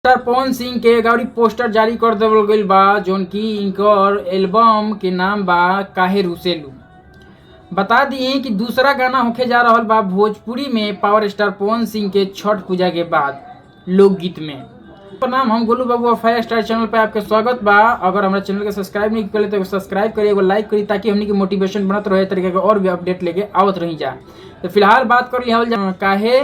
Star Pawan Singh के एगो poster जारी कर देवल गईल बा जौन की इनकर एल्बम के नाम बा काहे रुसेलू। बता दिए कि दूसरा गाना होके जा रहल बा भोजपुरी में पावर स्टार पवन सिंह के छठ पूजा के बाद लोकगीत में। प्रणाम, हम गोलू बाबू फायर स्टार चैनल पे आपके स्वागत बा। अगर हमारे चैनल के सब्सक्राइब नहीं करे तो सब्सक्राइब करिए, एगो लाइक करिए ताकि हमनी के मोटिवेशन बनत रहे तरीके के और भी अपडेट लेके आवत रही जा। तो फिलहाल बात कर लिया काहे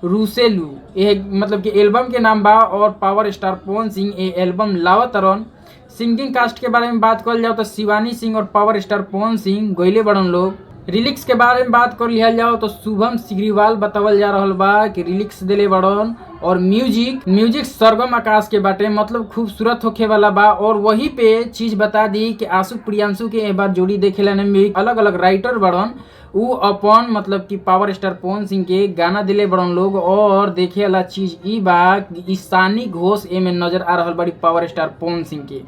रुसेलू, ये मतलब कि एल्बम के नाम बा और पावर स्टार पवन सिंह ये एल्बम लावत रन। सिंगिंग कास्ट के बारे में बात कर जाओ तो शिवानी सिंह और पावर स्टार पवन सिंह गईले बड़न लोग। रिलिक्स के बारे में बात कर लिया जाओ तो शुभम सिग्रीवाल बतावल जा रहल बा कि रिलिक्स दिले बड़न और म्यूजिक सरगम आकाश के बाटे, मतलब खूबसूरत होखे वाला बा। और वही पे चीज बता दी कि आशु प्रियांशु के एक बार जोड़ी देखेला में अलग अलग राइटर बड़न उ अपन मतलब कि पावर स्टार पवन सिंह के गाना दिले बड़न लोग। और देखे वाला चीज ई बा कि ईशानी घोष ए में नजर आ रहल बड़ी पावर स्टार पवन सिंह के।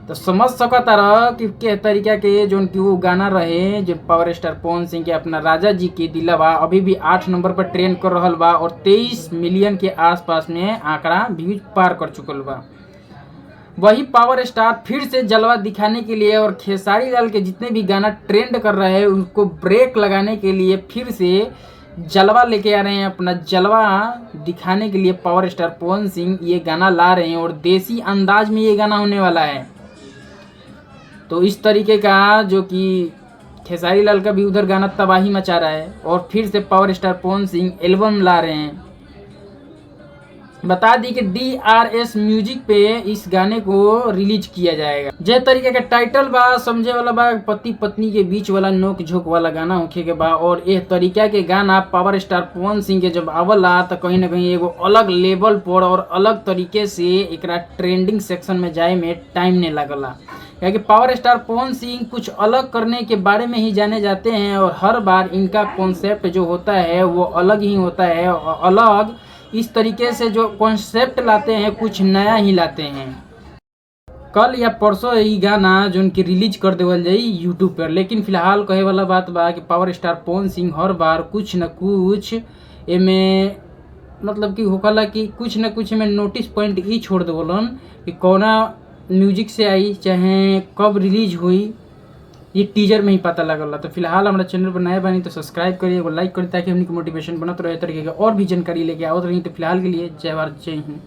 तो समझ सकता रह कि के तरीका के जो वो गाना रहे जो पावर स्टार पवन सिंह के अपना राजा जी के दिलवा अभी भी 8 नंबर पर ट्रेंड कर रहल बा और 23 मिलियन के आसपास में आंकड़ा व्यूज पार कर चुकल बा। वही पावर स्टार फिर से जलवा दिखाने के लिए और खेसारी लाल के जितने भी गाना ट्रेंड कर रहे हैं उनको ब्रेक लगाने के लिए फिर से जलवा लेके आ रहे हैं। अपना जलवा दिखाने के लिए पावर स्टार पवन सिंह ये गाना ला रहे हैं और देसी अंदाज में ये गाना होने वाला है। तो इस तरीके का जो कि खेसारी लाल का भी उधर गाना तबाही मचा रहा है और फिर से power star Pawan Singh album ला रहे हैं। बता दी कि DRS म्यूजिक पे इस गाने को रिलीज किया जाएगा। जे तरीके का टाइटल बा समझे वाला बा, पति पत्नी के बीच वाला नोक झोंक वाला गाना होखे के बा। और यह तरीका के गाना पावर स्टार पवन सिंह के जब आवला तो कहीं ना कहीं एगो अलग लेवल पर और अलग तरीके से एकरा ट्रेंडिंग सेक्शन में जाए में टाइम नहीं लगला, क्योंकि पावर स्टार पवन सिंह कुछ अलग करने के बारे में ही जाने जाते हैं और हर बार इनका कॉन्सेप्ट जो होता है वो अलग ही होता है। और अलग इस तरीके से जो कॉन्सेप्ट लाते हैं कुछ नया ही लाते हैं। कल या परसों ये गाना जो उनकी रिलीज कर देवल जाई यूट्यूब पर। लेकिन फिलहाल कहे वाला बात बा कि पावर स्टार पवन सिंह हर बार कुछ न कुछ एमें मतलब कि होकला कि कुछ न कुछ में नोटिस पॉइंट ही छोड़ देवलन कि कौना म्यूजिक से आई चाहे कब रिलीज हुई, ये टीजर में ही पता लगल। तो फिलहाल हमारा चैनल पर नया बनी तो सब्सक्राइब करिए, लाइक करिए ताकि हमनी को मोटिवेशन बनत रहे तरीके का और भी जानकारी लेके आवत रही। तो फिलहाल के लिए जय भारत जय हिंद।